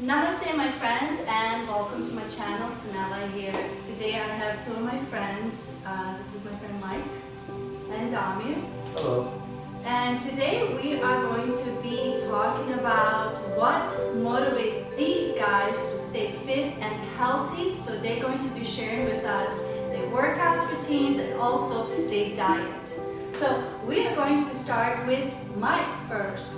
Namaste my friends and welcome to my channel, Sanela here. Today I have two of my friends. This is my friend Mike and Damir. Hello. And today we are going to be talking about what motivates these guys to stay fit and healthy. So they're going to be sharing with us their workouts routines and also their diet. So we are going to start with Mike first.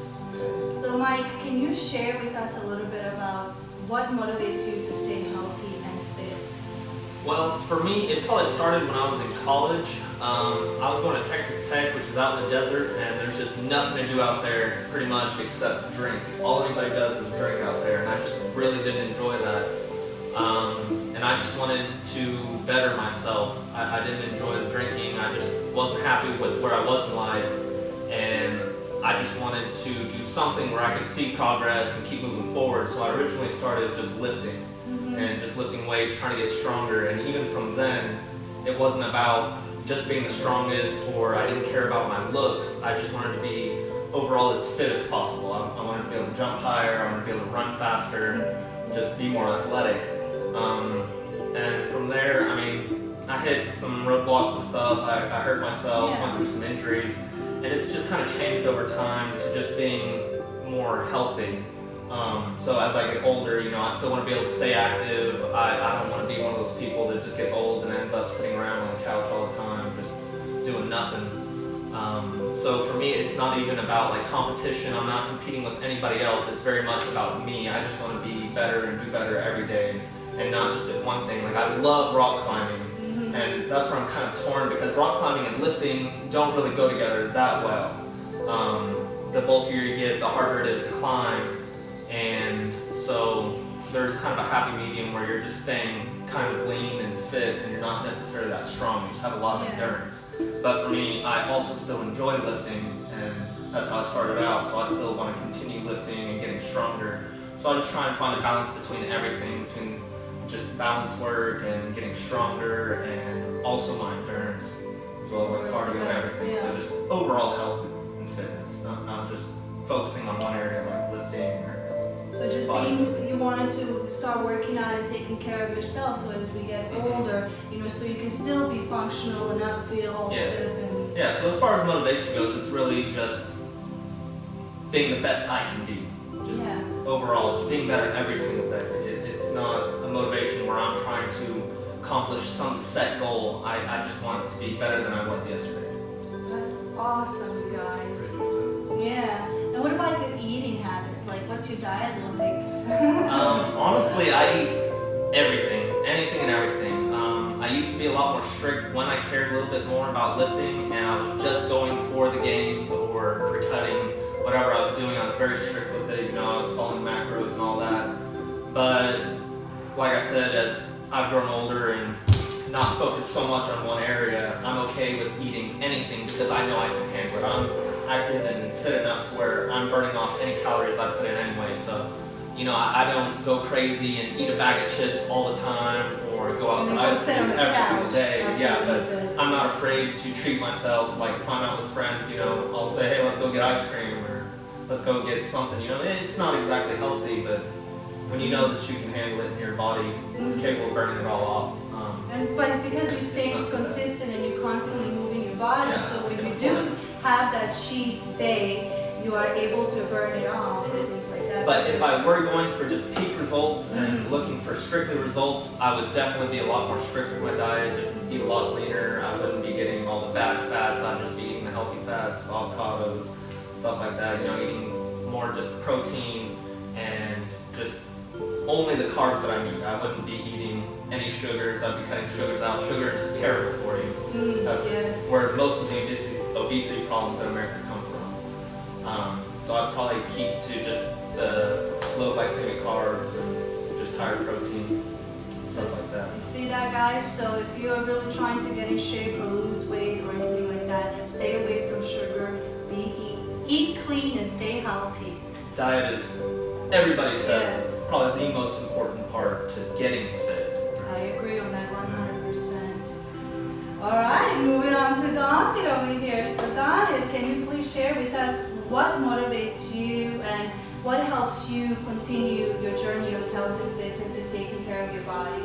So Mike, can you share with us a little bit about what motivates you to stay healthy and fit? Well, for me, it probably started when I was in college. I was going to Texas Tech, which is out in the desert, and there's just nothing to do out there pretty much except drink. All anybody does is drink out there, and I just really didn't enjoy that. And I just wanted to better myself. I didn't enjoy the drinking. I just wasn't happy with where I was in life, and I just wanted to do something where I could see progress and keep moving forward. So I originally started just lifting and just lifting weights, trying to get stronger. And even from then, it wasn't about just being the strongest, or I didn't care about my looks. I just wanted to be overall as fit as possible. I wanted to be able to jump higher, I wanted to be able to run faster, just be more athletic. And from there, I mean, I hit some roadblocks and stuff. I hurt myself, went through some injuries. And it's just kind of changed over time to just being more healthy. So as I get older, I still want to be able to stay active. I don't want to be one of those people that just gets old and ends up sitting around on the couch all the time, just doing nothing. So for me, it's not even about like competition. I'm not competing with anybody else. It's very much about me. I just want to be better and do better every day, and not just at one thing. Like I love rock climbing. And that's where I'm kind of torn, because rock climbing and lifting don't really go together that well. The bulkier you get, the harder it is to climb. And so there's kind of a happy medium where you're just staying kind of lean and fit, and you're not necessarily that strong. You just have a lot of endurance. But for me, I also still enjoy lifting, and that's how I started out. So I still want to continue lifting and getting stronger. So I just try and find a balance between everything, between just balance work and getting stronger, and also my endurance, as well as like cardio and everything. So just overall health and fitness, not just focusing on one area like lifting. So just you wanted to start working out and taking care of yourself, so as we get older, so you can still be functional and not feel all stiff. And so as far as motivation goes, it's really just being the best I can be. Just overall, just being better every single day. It's not a motivation where I'm trying to accomplish some set goal. I just want to be better than I was yesterday. That's awesome, you guys. Yeah. And what about your eating habits? Like, what's your diet like? Honestly, I eat everything, anything and everything. I used to be a lot more strict when I cared a little bit more about lifting, and I was just going for the gains or for cutting, whatever I was doing. I was very strict with it. I was following macros and all that. But like I said, as I've grown older and not focused so much on one area, I'm okay with eating anything because I know I can handle it. I'm active and fit enough to where I'm burning off any calories I put in anyway. So, I don't go crazy and eat a bag of chips all the time or go out to ice cream every single day. But I'm not afraid to treat myself. Like if I'm out with friends, I'll say, hey, let's go get ice cream or let's go get something. It's not exactly healthy, but when you know that you can handle it and your body is capable of burning it all off. But because you stay consistent and you're constantly moving your body, so when you do have that cheat day, you are able to burn it off and things like that. But if I were going for just peak results and looking for strictly results, I would definitely be a lot more strict with my diet, just eat a lot leaner. I wouldn't be getting all the bad fats. I'd just be eating the healthy fats, avocados, stuff like that. Eating more just protein and just only the carbs that I need. I wouldn't be eating any sugars. I'd be cutting sugars out. Sugar is terrible for you. That's where most of the obesity problems in America come from. So I'd probably keep to just the low glycemic carbs and just higher protein, stuff like that. You see that, guys? So if you're really trying to get in shape or lose weight or anything like that, stay away from sugar, eat clean and stay healthy. Diet is, everybody says, probably the most important part to getting fit. I agree on that 100%. Alright, moving on to Damir over here. So Damir, can you please share with us what motivates you and what helps you continue your journey of health and fitness and taking care of your body?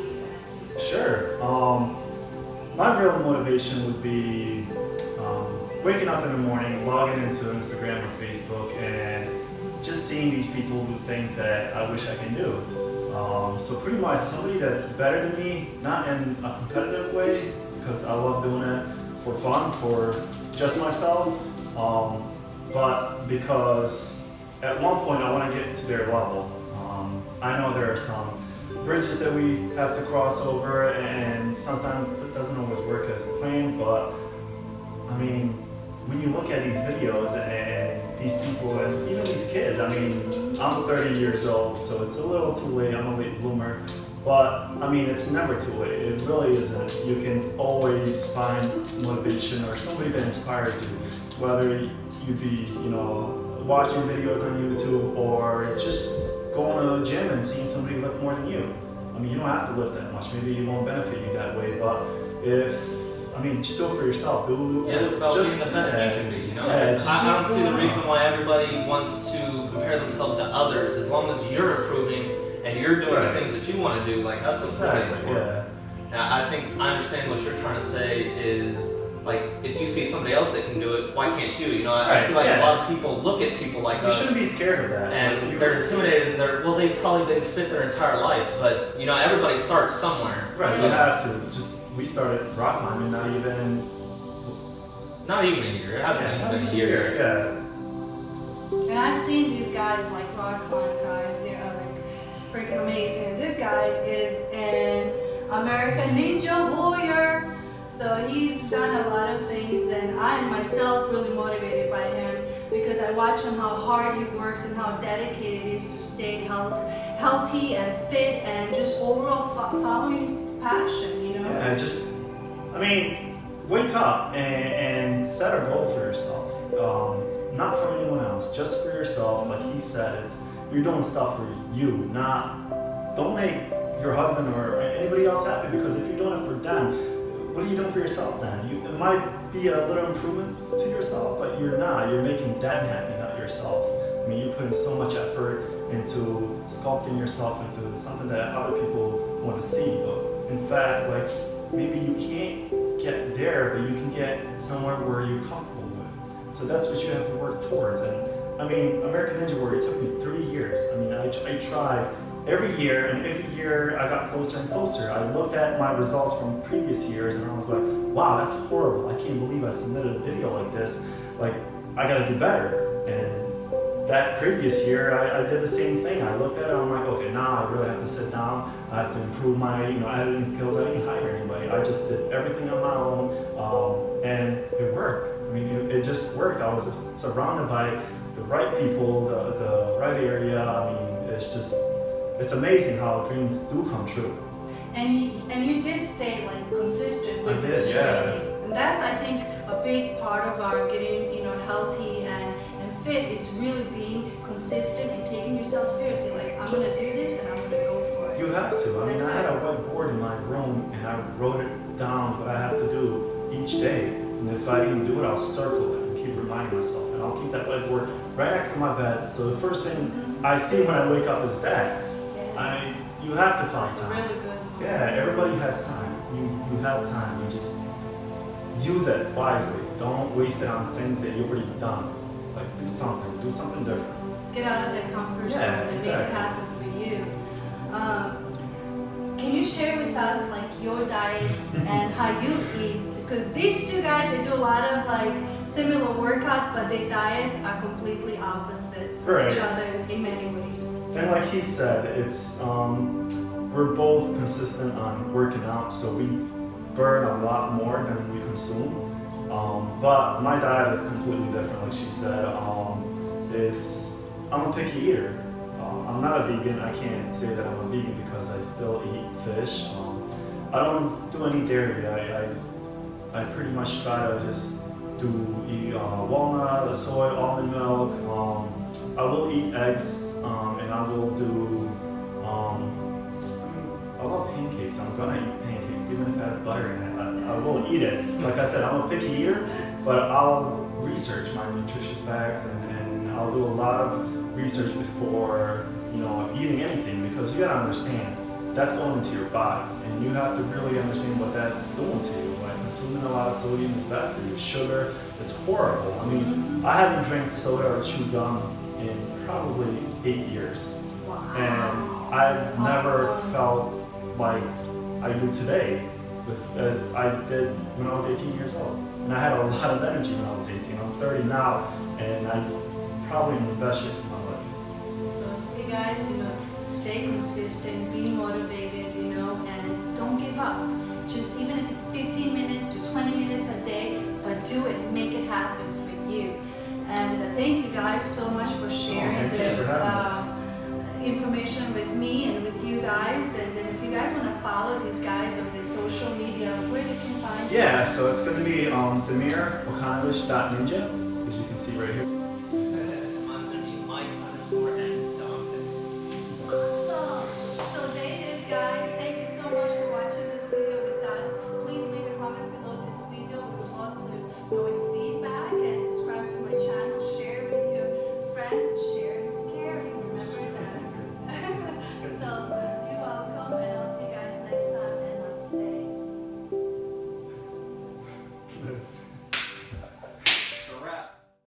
Sure. My real motivation would be waking up in the morning, logging into Instagram or Facebook, and just seeing these people do things that I wish I can do. So pretty much somebody that's better than me, not in a competitive way, because I love doing it for fun, for just myself, but because at one point I want to get to their level. I know there are some bridges that we have to cross over, and sometimes it doesn't always work as planned, but I mean, when you look at these videos and these people and even these kids, I mean, I'm 30 years old, so it's a little too late, I'm a late bloomer, but I mean, it's never too late, it really isn't. You can always find motivation or somebody that inspires you, whether you be, watching videos on YouTube or just going to a gym and seeing somebody lift more than you. I mean, you don't have to lift that much. Maybe it won't benefit you that way, but just do it for yourself. It's about being the best you can be, I don't see the reason why everybody wants to compare themselves to others. As long as you're improving and you're doing the things that you want to do, like that's what's really important. Now, I understand what you're trying to say is, like, if you see somebody else that can do it, why can't you? I feel like a lot of people look at people like us. You shouldn't be scared of that. And they're intimidated, and they've probably been fit their entire life, but, everybody starts somewhere. Right, so, you have to. We started rock climbing, not even a year. It hasn't even been a year. Yeah. And I've seen these guys, like rock climb guys, they're like freaking amazing. This guy is an American Ninja Warrior. So he's done a lot of things, and I'm myself really motivated by him because I watch him how hard he works and how dedicated he is to stay healthy and fit and just overall following his passion, Yeah, wake up and set a goal for yourself. Not for anyone else, just for yourself. Like he said, you're doing stuff for you, don't make your husband or anybody else happy, because if you're doing it for them, what are you doing for yourself then? It might be a little improvement to yourself, but you're not. You're making them happy, not yourself. I mean, you're putting so much effort into sculpting yourself into something that other people want to see. But in fact, like, maybe you can't get there, but you can get somewhere where you're comfortable with. So that's what you have to work towards. And I mean, American Ninja Warrior, it took me 3 years. I mean, I tried every year, and every year I got closer and closer. I looked at my results from previous years and I was like, wow, that's horrible. I can't believe I submitted a video like this. Like, I gotta do better. And that previous year, I did the same thing. I looked at it and I'm like, okay, now I really have to sit down. I have to improve my editing skills. I didn't hire anybody. I just did everything on my own, and it worked. I mean, it just worked. I was surrounded by the right people, the right area. I mean, it's amazing how dreams do come true. And you did stay like consistent with this training. And that's, I think, a big part of our getting healthy and fit is really being consistent and taking yourself seriously. Like, I'm gonna do this and I'm gonna go for it. You have to. I mean, I had a whiteboard in my room and I wrote it down what I have to do each day. And if I didn't do it, I'll circle it and keep reminding myself. And I'll keep that whiteboard right next to my bed. So the first thing I see when I wake up is that. You have to find time. That's really good. Yeah, everybody has time. You have time. You just use it wisely. Don't waste it on things that you've already done. Like, do something different. Get out of that comfort zone and make it happen for you. Can you share with us like your diets and how you eat? Because these two guys, they do a lot of like similar workouts, but their diets are completely opposite from each other in many ways. And like he said, it's we're both consistent on working out, so we burn a lot more than we consume. But my diet is completely different, like she said. I'm a picky eater. I'm not a vegan. I can't say that I'm a vegan because I still eat fish. I don't do any dairy. I pretty much try to just eat walnut, soy, almond milk. I will eat eggs, and I will do. I love pancakes. I'm gonna eat pancakes, even if it has butter in it. I will eat it. Like I said, I'm a picky eater, but I'll research my nutritious facts and I'll do a lot of research before, eating anything, because you gotta understand that's going into your body, and you have to really understand what that's doing to you. Like consuming a lot of sodium is bad for you. Sugar, it's horrible. I mean, I haven't drank soda or chewed gum in probably 8 years. Wow. And I've never felt like I do today as I did when I was 18 years old. And I had a lot of energy when I was 18. I'm 30 now, and I'm probably in the best shape of my life. So see guys, stay consistent, be motivated, and don't give up. Just even if it's 15 minutes to 20 minutes a day, but do it, make it happen for you. And thank you guys so much for sharing this information with me and with you guys. And then if you guys want to follow these guys on their social media, where they can find you? Yeah, so it's going to be Damir.ninja, as you can see right here.